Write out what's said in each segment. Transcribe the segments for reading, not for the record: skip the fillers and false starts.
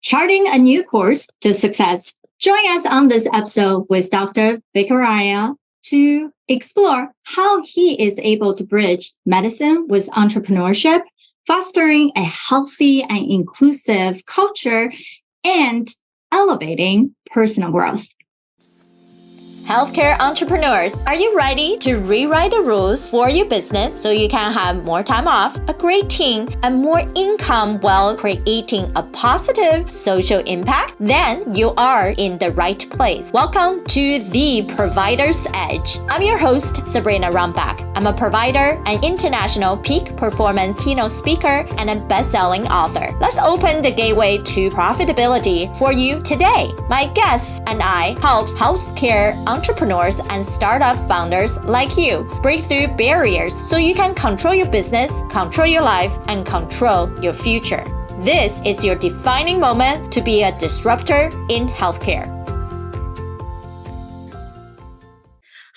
Charting a new course to success. Join us on this episode with Dr. Vikram Raya to explore how he is able to bridge medicine with entrepreneurship, fostering a healthy and inclusive culture, and elevating personal growth. Healthcare entrepreneurs, are you ready to rewrite the rules for your business so you can have more time off, a great team, and more income while creating a positive social impact? Then you are in the right place. Welcome to The Provider's Edge. I'm your host, Sabrina Rumbach. I'm a provider, an international peak performance keynote speaker, and a best-selling author. Let's open the gateway to profitability for you today. My guests and I help healthcare entrepreneurs and startup founders like you break through barriers so you can control your business, control your life, and control your future. This is your defining moment to be a disruptor in healthcare.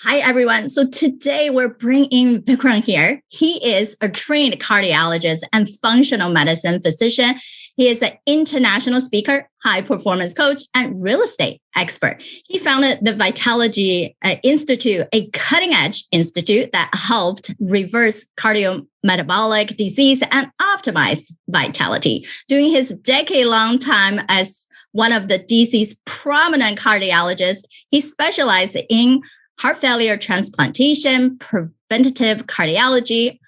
Hi, everyone. So today we're bringing Vikram here. He is a trained cardiologist and functional medicine physician. He is an international speaker, high performance coach, and real estate expert. He founded the Vitology Institute, a cutting edge institute that helped reverse cardiometabolic disease and optimize vitality. During his decade-long time as one of the DC's prominent cardiologists, he specialized in heart failure transplantation, preventative cardiology,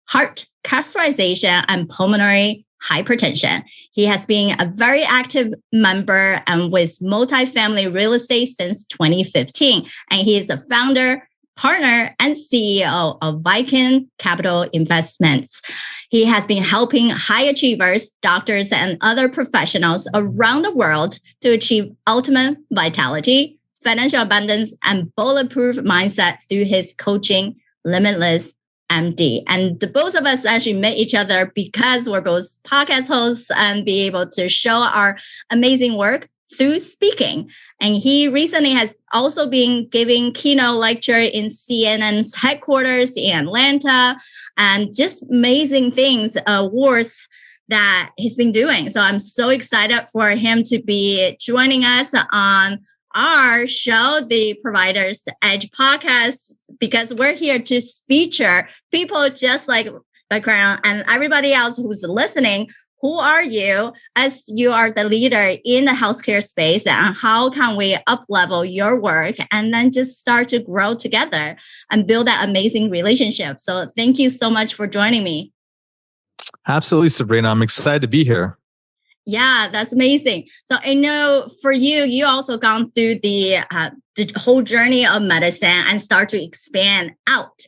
heart catheterization, and pulmonary hypertension. He has been a very active member and with multifamily real estate since 2015. And he is a founder, partner, and CEO of Viking Capital Investments. He has been helping high achievers, doctors, and other professionals around the world to achieve ultimate vitality, financial abundance, and bulletproof mindset through his coaching, Limitless MD. And both of us actually met each other because we're both podcast hosts and be able to show our amazing work through speaking. And he recently has also been giving keynote lecture in CNN's headquarters in Atlanta and just amazing things, awards that he's been doing. So I'm so excited for him to be joining us on our show, the Provider's Edge podcast, because we're here to feature people just like Vikram and everybody else who's listening. Who are you as you are the leader in the healthcare space, and how can we up-level your work and then just start to grow together and build that amazing relationship? So thank you so much for joining me. Absolutely, Sabrina. I'm excited to be here. Yeah, that's amazing. So I know for you, you also gone through the whole journey of medicine and start to expand out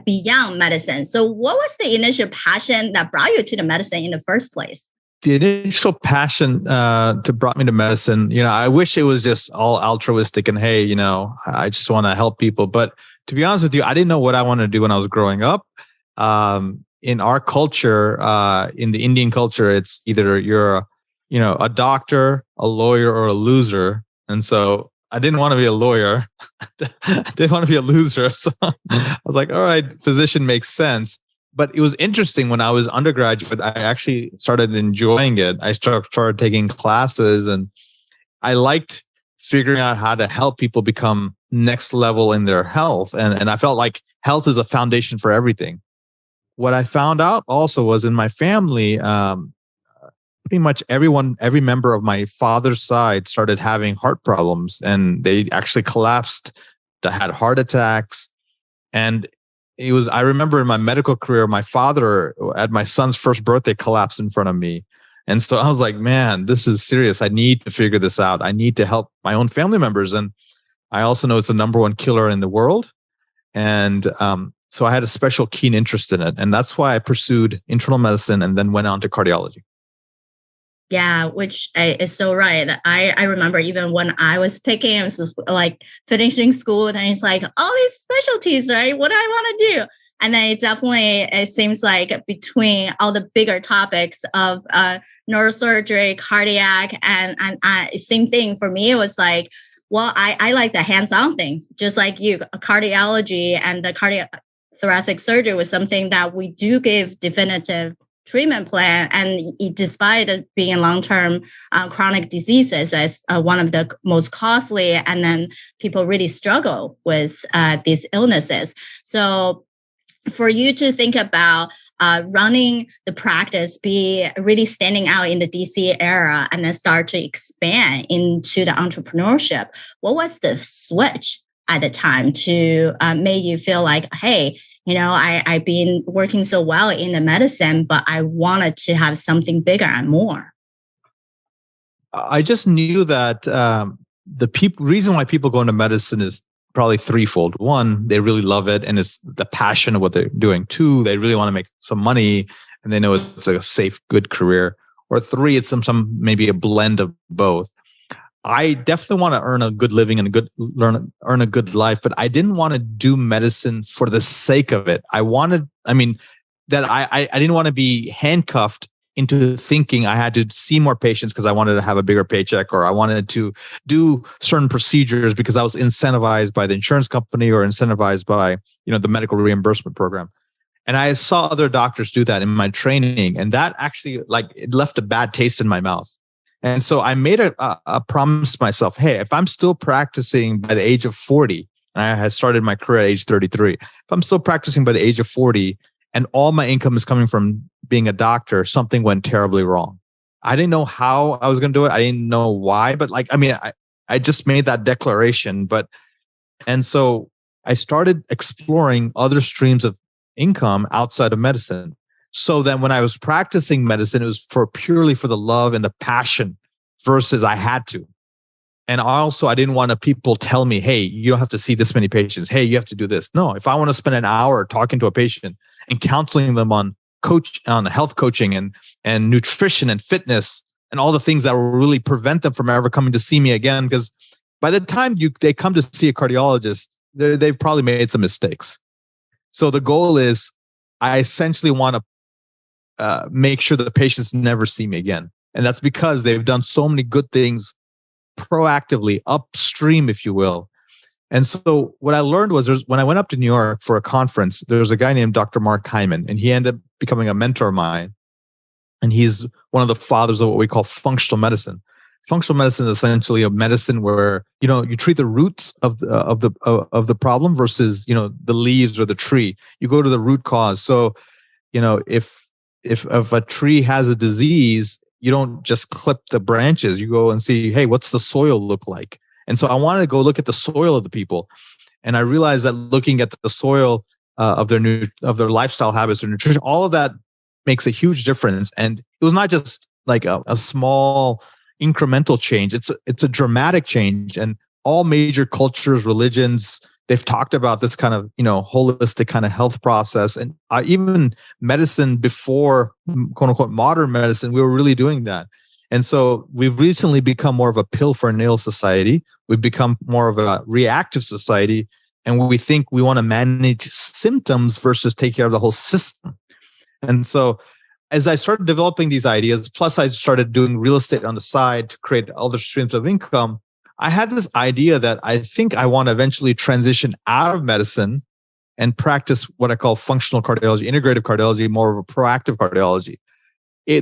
beyond medicine. So what was the initial passion that brought you to the medicine in the first place? The initial passion brought me to medicine, I wish it was just all altruistic and, hey, I just want to help people. But to be honest with you, I didn't know what I wanted to do when I was growing up. In our culture, in the Indian culture, it's either you're a doctor, a lawyer, or a loser. And so I didn't want to be a lawyer. I didn't want to be a loser. So I was like, all right, physician makes sense. But it was interesting when I was undergraduate, I actually started enjoying it. I started taking classes and I liked figuring out how to help people become next level in their health. And I felt like health is a foundation for everything. What I found out also was in my family, pretty much every member of my father's side started having heart problems, and they actually collapsed. They had heart attacks. And I remember in my medical career, my father at my son's first birthday collapsed in front of me. And so I was like, man, this is serious. I need to figure this out. I need to help my own family members. And I also know it's the number one killer in the world. And so I had a special keen interest in it. And that's why I pursued internal medicine and then went on to cardiology. Yeah, which is so right. I remember even when I was picking, I was like finishing school, and it's like all these specialties, right? What do I want to do? And then it seems like between all the bigger topics of neurosurgery, cardiac, and same thing for me, it was like, well, I like the hands-on things, just like you, cardiology and the cardiothoracic surgery was something that we do give definitive treatment plan. And despite it being long-term chronic diseases as one of the most costly, and then people really struggle with these illnesses. So for you to think about running the practice, be really standing out in the DC era, and then start to expand into the entrepreneurship, what was the switch at the time to make you feel like, hey, I've been working so well in the medicine, but I wanted to have something bigger and more? I just knew that the reason why people go into medicine is probably threefold. One, they really love it and it's the passion of what they're doing. Two, they really want to make some money and they know it's a safe, good career. Or three, it's some maybe a blend of both. I definitely want to earn a good living and earn a good life, but I didn't want to do medicine for the sake of it. I didn't want to be handcuffed into thinking I had to see more patients because I wanted to have a bigger paycheck, or I wanted to do certain procedures because I was incentivized by the insurance company or incentivized by, the medical reimbursement program. And I saw other doctors do that in my training, and that actually it left a bad taste in my mouth. And so I made a promise to myself, hey, if I'm still practicing by the age of 40, and I had started my career at age 33, if I'm still practicing by the age of 40 and all my income is coming from being a doctor, something went terribly wrong. I didn't know how I was going to do it. I didn't know why, but I just made that declaration. And so I started exploring other streams of income outside of medicine. So then when I was practicing medicine, it was purely for the love and the passion versus I had to. And also, I didn't want people tell me, hey, you don't have to see this many patients. Hey, you have to do this. No, if I want to spend an hour talking to a patient and counseling them on health coaching and nutrition and fitness and all the things that will really prevent them from ever coming to see me again, because by the time they come to see a cardiologist, they've probably made some mistakes. So the goal is I essentially want to make sure that the patients never see me again. And that's because they've done so many good things proactively, upstream, if you will. And so what I learned was when I went up to New York for a conference, there was a guy named Dr. Mark Hyman, and he ended up becoming a mentor of mine. And he's one of the fathers of what we call functional medicine. Functional medicine is essentially a medicine where, you treat the roots of the problem versus, the leaves or the tree. You go to the root cause. So, if a tree has a disease, you don't just clip the branches. You go and see, hey, what's the soil look like? And so I wanted to go look at the soil of the people. And I realized that looking at the soil of their lifestyle habits, their nutrition, all of that makes a huge difference. And it was not just like a small incremental change. It's a dramatic change. And all major cultures, religions, they've talked about this kind of, holistic kind of health process. And even medicine before, quote unquote, modern medicine, we were really doing that. And so we've recently become more of a pill for a nail society. We've become more of a reactive society. And we think we want to manage symptoms versus take care of the whole system. And so as I started developing these ideas, plus I started doing real estate on the side to create other streams of income, I had this idea that I think I want to eventually transition out of medicine and practice what I call functional cardiology, integrative cardiology, more of a proactive cardiology.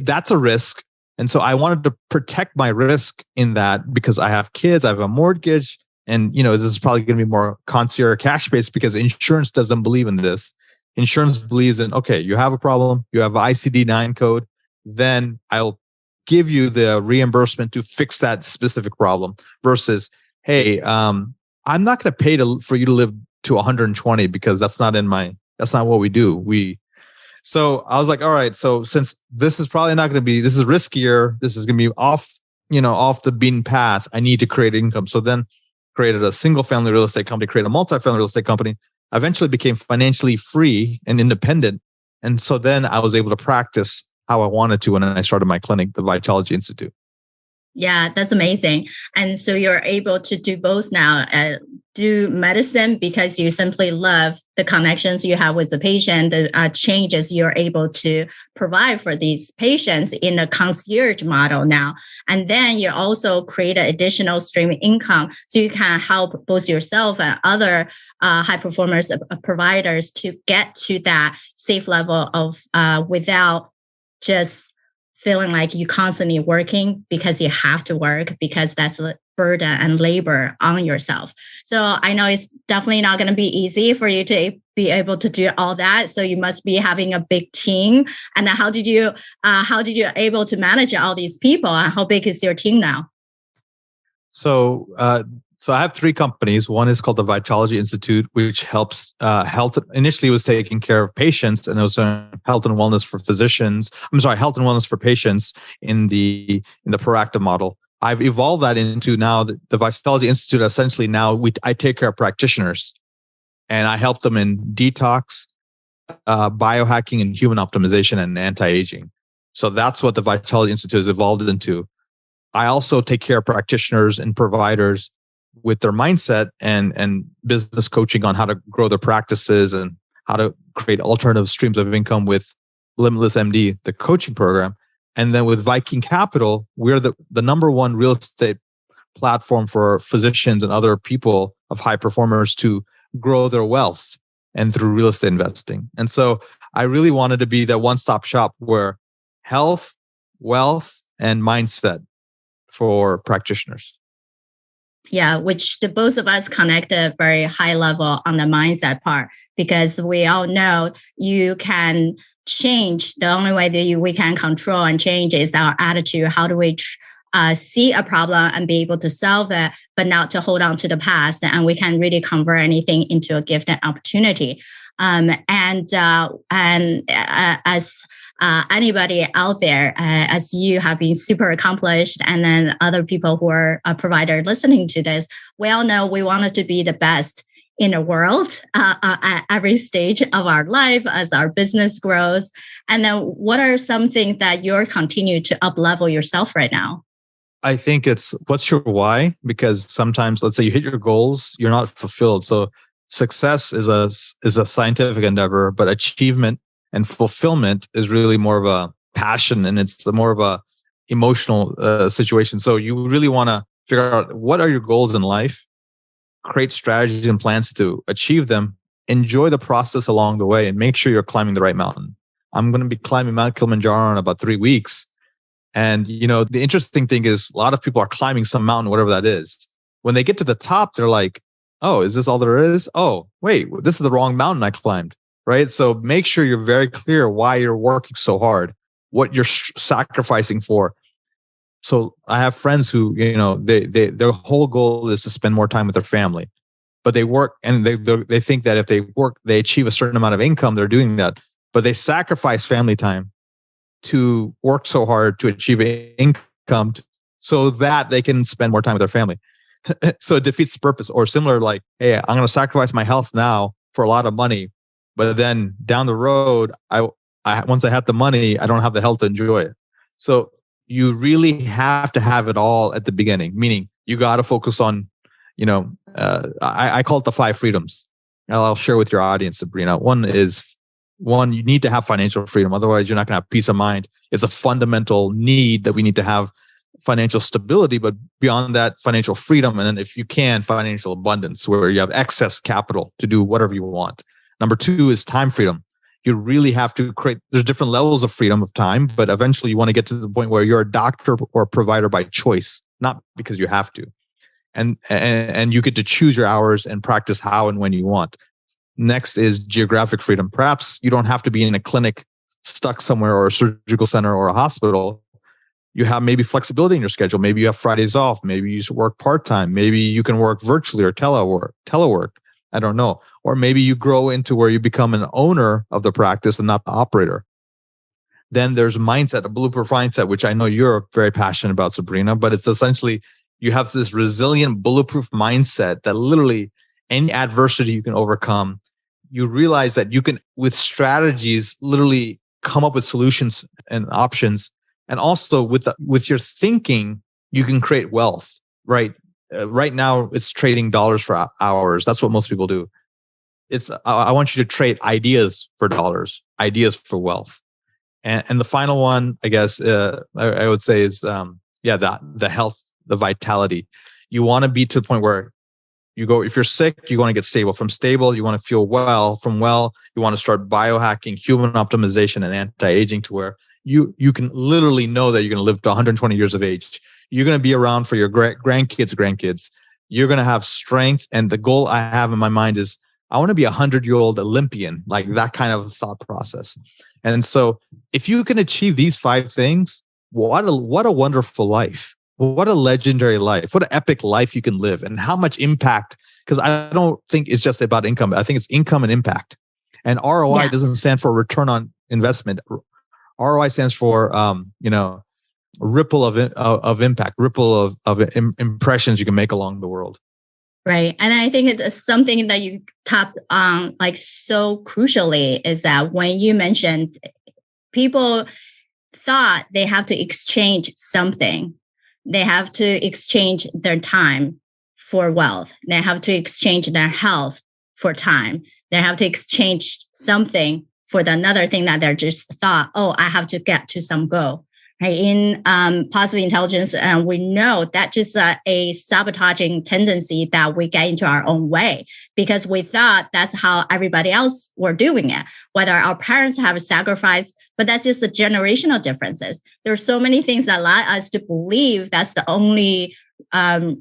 That's a risk. And so I wanted to protect my risk in that because I have kids, I have a mortgage, and this is probably going to be more concierge cash-based because insurance doesn't believe in this. Insurance believes in, okay, you have a problem, you have an ICD-9 code, then I'll give you the reimbursement to fix that specific problem versus, hey, I'm not going to pay for you to live to 120 because that's not what we do. So I was like, all right, so since this is probably not going to be, this is riskier, this is going to be off the beaten path, I need to create income. So then created a single family real estate company, created a multi-family real estate company, eventually became financially free and independent. And so then I was able to practice how I wanted to when I started my clinic, the Vitology Institute. Yeah, that's amazing. And so you're able to do both now, do medicine because you simply love the connections you have with the patient, the changes you're able to provide for these patients in a concierge model now. And then you also create an additional stream of income so you can help both yourself and other high performers providers to get to that safe level of without just feeling like you constantly working because you have to work, because that's a burden and labor on yourself. So I know it's definitely not going to be easy for you to be able to do all that. So you must be having a big team. And how did you able to manage all these people? And how big is your team now? So I have 3 companies. One is called the Vitology Institute, which helps health. Initially, it was taking care of patients, and it was health and wellness for physicians. Health and wellness for patients in the proactive model. I've evolved that into now the Vitology Institute. Essentially, now I take care of practitioners, and I help them in detox, biohacking, and human optimization and anti-aging. So that's what the Vitology Institute has evolved into. I also take care of practitioners and providers with their mindset and business coaching on how to grow their practices and how to create alternative streams of income with Limitless MD, the coaching program. And then with Viking Capital, we're the number one real estate platform for physicians and other people of high performers to grow their wealth and through real estate investing. And so I really wanted to be that one-stop shop where health, wealth, and mindset for practitioners. Yeah, which the both of us connect a very high level on the mindset part, because we all know you can change. The only way that we can control and change is our attitude. How do we see a problem and be able to solve it, but not to hold on to the past? And we can really convert anything into a gift and opportunity. As anybody out there, as you have been super accomplished, and then other people who are a provider listening to this, we all know we wanted to be the best in the world at every stage of our life as our business grows. And then what are some things that you're continuing to up-level yourself right now? I think it's what's your why? Because sometimes, let's say you hit your goals, you're not fulfilled. So success is a scientific endeavor, but achievement and fulfillment is really more of a passion, and it's more of a emotional situation. So you really want to figure out what are your goals in life, create strategies and plans to achieve them, enjoy the process along the way, and make sure you're climbing the right mountain. I'm going to be climbing Mount Kilimanjaro in about 3 weeks. And, the interesting thing is a lot of people are climbing some mountain, whatever that is. When they get to the top, they're like, oh, is this all there is? Oh, wait, this is the wrong mountain I climbed. Right. So make sure you're very clear why you're working so hard, what you're sacrificing for. So I have friends who, their whole goal is to spend more time with their family, but they work and they think that if they work, they achieve a certain amount of income, they're doing that, but they sacrifice family time to work so hard to achieve income so that they can spend more time with their family. So it defeats the purpose. Or similar, like, hey, I'm going to sacrifice my health now for a lot of money. But then down the road, I once I have the money, I don't have the health to enjoy it. So you really have to have it all at the beginning, meaning you got to focus on, I call it the 5 freedoms. I'll share with your audience, Sabrina. One, you need to have financial freedom. Otherwise, you're not going to have peace of mind. It's a fundamental need that we need to have financial stability, but beyond that, financial freedom. And then if you can, financial abundance, where you have excess capital to do whatever you want. Number 2 is time freedom. You really have to there's different levels of freedom of time, but eventually you want to get to the point where you're a doctor or a provider by choice, not because you have to. And you get to choose your hours and practice how and when you want. Next is geographic freedom. Perhaps you don't have to be in a clinic stuck somewhere or a surgical center or a hospital. You have maybe flexibility in your schedule. Maybe you have Fridays off. Maybe you work part-time. Maybe you can work virtually or telework. I don't know. Or maybe you grow into where you become an owner of the practice and not the operator. Then there's mindset, a bulletproof mindset, which I know you're very passionate about, Sabrina, but it's essentially you have this resilient, bulletproof mindset that literally any adversity you can overcome. You realize that you can, with strategies, literally come up with solutions and options. And also with your thinking, you can create wealth, right? Right now, it's trading dollars for hours. That's what most people do. I want you to trade ideas for dollars, ideas for wealth. And the final one, I guess, I would say is, the health, the vitality. You want to be to the point where you go, if you're sick, you want to get stable. From stable, you want to feel well. From well, you want to start biohacking, human optimization, and anti-aging to where you can literally know that you're going to live to 120 years of age. You're going to be around for your grandkids. You're going to have strength. And the goal I have in my mind is I want to be a 100-year-old Olympian, like that kind of thought process. And so if you can achieve these 5 things, what a wonderful life. What a legendary life. What an epic life you can live, and how much impact. Because I don't think it's just about income. I think it's income and impact. And ROI doesn't stand for return on investment. ROI stands for, ripple of impact, ripple of impressions you can make along the world. Right. And I think it's something that you tapped on like so crucially is that when you mentioned people thought they have to exchange something, they have to exchange their time for wealth. They have to exchange their health for time. They have to exchange something for another thing that they're just thought, oh, I have to get to some goal. Right? In positive intelligence, we know that just a sabotaging tendency that we get into our own way because we thought that's how everybody else were doing it, whether our parents have sacrificed, but that's just the generational differences. There are so many things that allow us to believe that's the only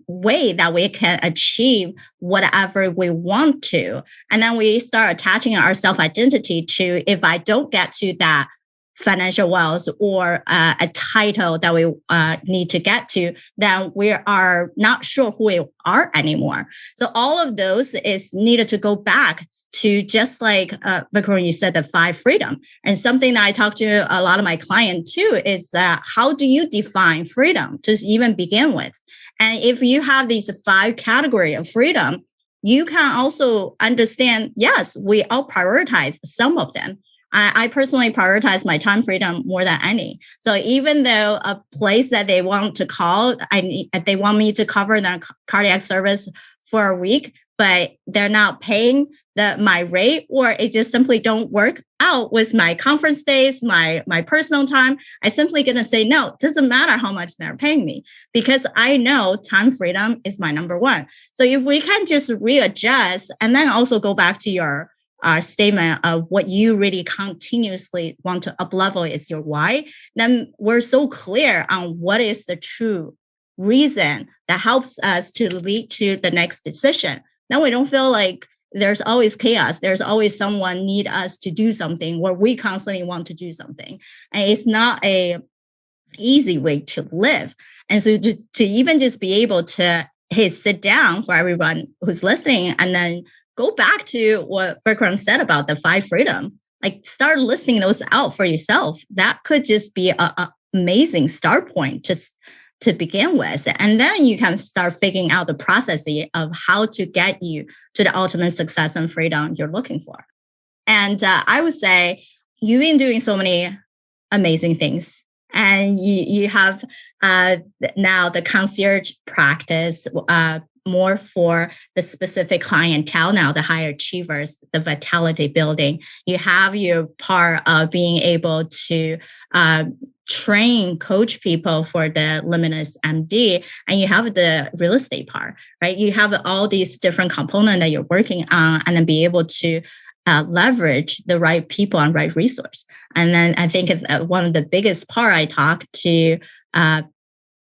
way that we can achieve whatever we want to. And then we start attaching our self-identity to, if I don't get to that financial wealth or a title that we need to get to, then we are not sure who we are anymore. So all of those is needed to go back to just like Vikram, you said, the 5 freedom. And something that I talk to a lot of my clients too is how do you define freedom to even begin with? And if you have these 5 categories of freedom, you can also understand, yes, we all prioritize some of them. I personally prioritize my time freedom more than any. So even though a place that they want to call, they want me to cover their cardiac service for a week, but they're not paying my rate, or it just simply don't work out with my conference days, my personal time, I simply going to say, no, it doesn't matter how much they're paying me because I know time freedom is my number one. So if we can just readjust and then also go back to your statement of what you really continuously want to up-level is your why, then we're so clear on what is the true reason that helps us to lead to the next decision. Then we don't feel like there's always chaos. There's always someone need us to do something where we constantly want to do something. And it's not a easy way to live. And so to even just be able to, sit down for everyone who's listening and then go back to what Vikram said about the 5 freedom, like start listing those out for yourself. That could just be an amazing start point just to begin with. And then you can start figuring out the process of how to get you to the ultimate success and freedom you're looking for. And I would say you've been doing so many amazing things. And you have now the concierge practice, more for the specific clientele now, the high achievers, the vitality building. You have your part of being able to train, coach people for the Limitless MD, and you have the real estate part, right? You have all these different components that you're working on and then be able to leverage the right people and right resource. And then I think one of the biggest part I talk to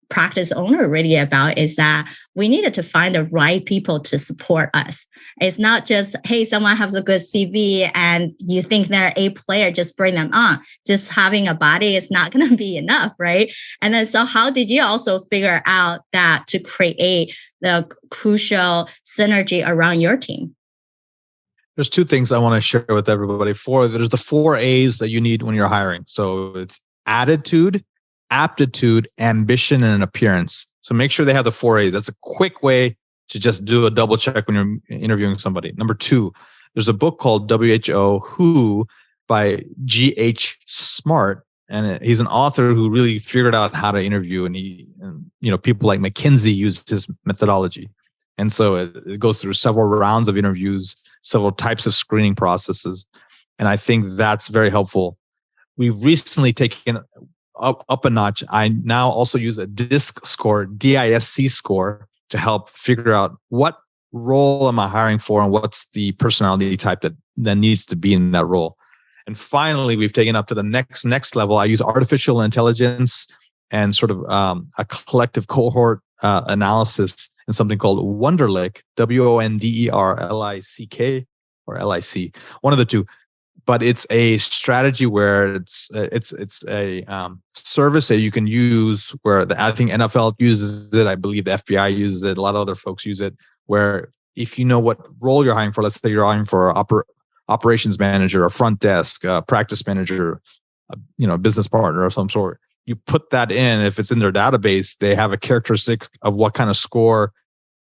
practice owner really about is that we needed to find the right people to support us. It's not just, hey, someone has a good CV and you think they're a player, just bring them on. Just having a body is not going to be enough, right? And then so how did you also figure out that to create the crucial synergy around your team? There's 2 things I want to share with everybody. There's the 4 A's that you need when you're hiring. So it's attitude, aptitude, ambition, and appearance. So make sure they have the 4 A's. That's a quick way to just do a double check when you're interviewing somebody. Number 2, there's a book called Who by G.H. Smart. And he's an author who really figured out how to interview. And people like McKinsey used his methodology. And so it goes through several rounds of interviews, several types of screening processes. And I think that's very helpful. We've recently taken up a notch. I now also use a DISC score, DISC score, to help figure out what role am I hiring for and what's the personality type that needs to be in that role. And finally, we've taken up to the next level. I use artificial intelligence and sort of a collective cohort analysis in something called Wonderlic, WONDERLICK or LIC, one of the two. But it's a strategy where it's a service that you can use where I think NFL uses it. I believe the FBI uses it. A lot of other folks use it. Where if you know what role you're hiring for, let's say you're hiring for operations manager, a front desk, a practice manager, a business partner of some sort. You put that in. If it's in their database, they have a characteristic of what kind of score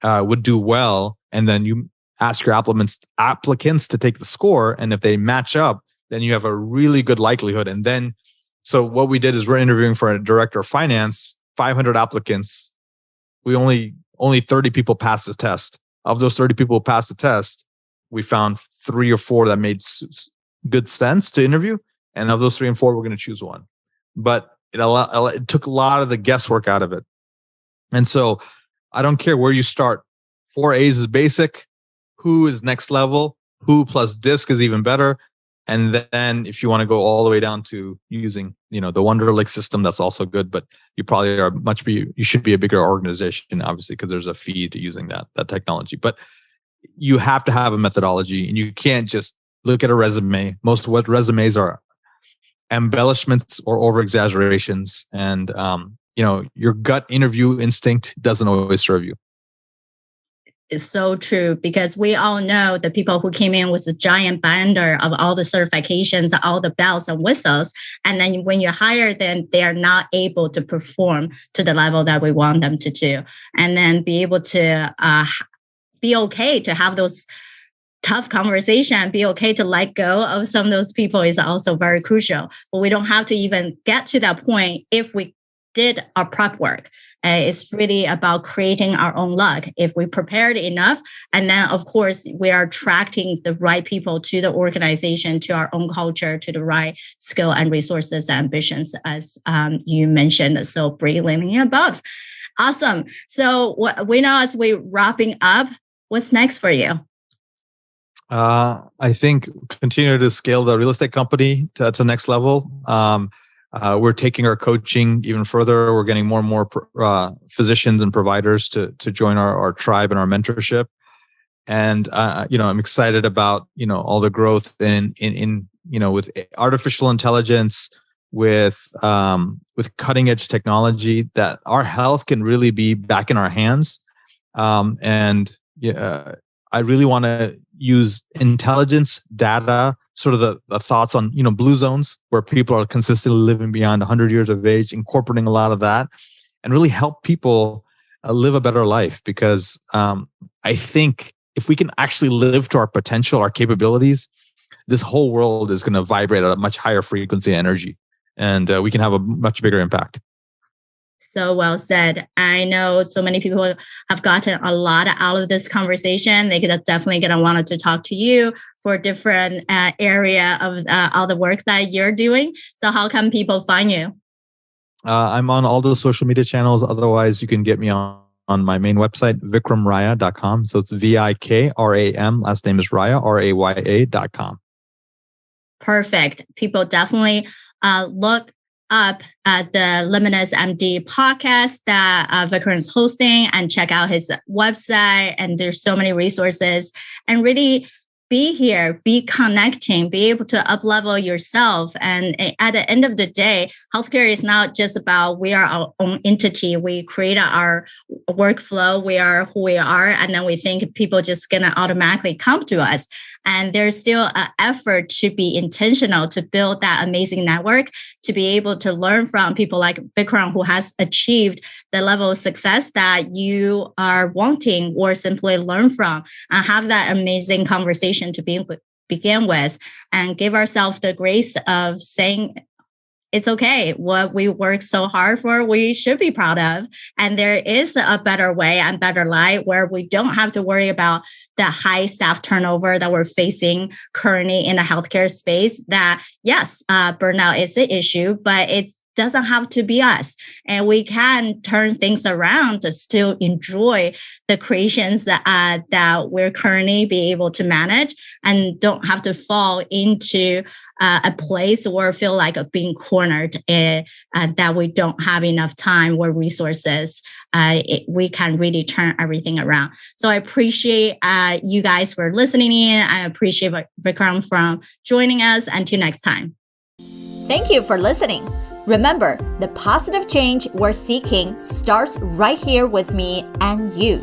would do well, and then you ask your applicants to take the score, and if they match up, then you have a really good likelihood. And then, so what we did is we're interviewing for a director of finance, 500 applicants. We only 30 people passed this test. Of those 30 people who passed the test, we found 3 or 4 that made good sense to interview, and of those 3 and 4, we're going to choose one. But it took a lot of the guesswork out of it. And so I don't care where you start. 4 A's is basic. Who is next level? Who plus disc is even better. And then if you want to go all the way down to using, the Wonderlic system, that's also good. But you probably you should be a bigger organization, obviously, because there's a fee to using that technology. But you have to have a methodology, and you can't just look at a resume. Most of what resumes are embellishments or over exaggerations, and your gut interview instinct doesn't always serve you. It's so true, because we all know the people who came in with a giant binder of all the certifications, all the bells and whistles. And then when you hire them, they are not able to perform to the level that we want them to do. And then be able to be okay to have those tough conversation, be okay to let go of some of those people is also very crucial. But we don't have to even get to that point if we did our prep work. It's really about creating our own luck. If we prepared enough, and then of course we are attracting the right people to the organization, to our own culture, to the right skill and resources and ambitions, as you mentioned so brilliantly above. Awesome. So we know as we're wrapping up, what's next for you? I think continue to scale the real estate company to the next level. We're taking our coaching even further. We're getting more and more physicians and providers to join our tribe and our mentorship. And I'm excited about all the growth in with artificial intelligence, with cutting edge technology, that our health can really be back in our hands. I really want to use intelligence, data, sort of the thoughts on, blue zones where people are consistently living beyond 100 years of age, incorporating a lot of that and really help people live a better life. Because I think if we can actually live to our potential, our capabilities, this whole world is going to vibrate at a much higher frequency of energy, and we can have a much bigger impact. So well said. I know so many people have gotten a lot out of this conversation. They could definitely going to want to talk to you for a different area of all the work that you're doing. So how can people find you? I'm on all those social media channels. Otherwise, you can get me on my main website, vikramraya.com. So it's VIKRAM. Last name is Raya, RAYA.com. Perfect. People definitely look up at the Limitless MD podcast that Vikram is hosting, and check out his website. And there's so many resources, and really be here, be connecting, be able to up-level yourself. And at the end of the day, healthcare is not just about we are our own entity. We create our workflow. We are who we are. And then we think people just going to automatically come to us. And there's still an effort to be intentional to build that amazing network, to be able to learn from people like Vikram, who has achieved the level of success that you are wanting, or simply learn from, and have that amazing conversation to begin with, and give ourselves the grace of saying, it's okay. What we work so hard for, we should be proud of. And there is a better way and better life where we don't have to worry about the high staff turnover that we're facing currently in the healthcare space. That yes, burnout is an issue, but it's doesn't have to be us. And we can turn things around to still enjoy the creations that we're currently be able to manage and don't have to fall into a place where we feel like being cornered, that we don't have enough time or resources. We can really turn everything around. So I appreciate you guys for listening in. I appreciate Vikram from joining us. Until next time. Thank you for listening. Remember, the positive change we're seeking starts right here with me and you.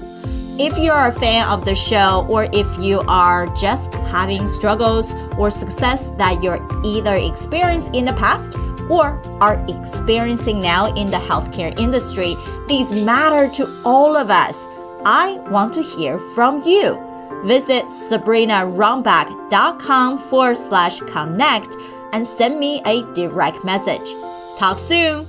If you are a fan of the show, or if you are just having struggles or success that you're either experienced in the past or are experiencing now in the healthcare industry, these matter to all of us. I want to hear from you. Visit sabrinarumback.com/connect and send me a direct message. Talk soon.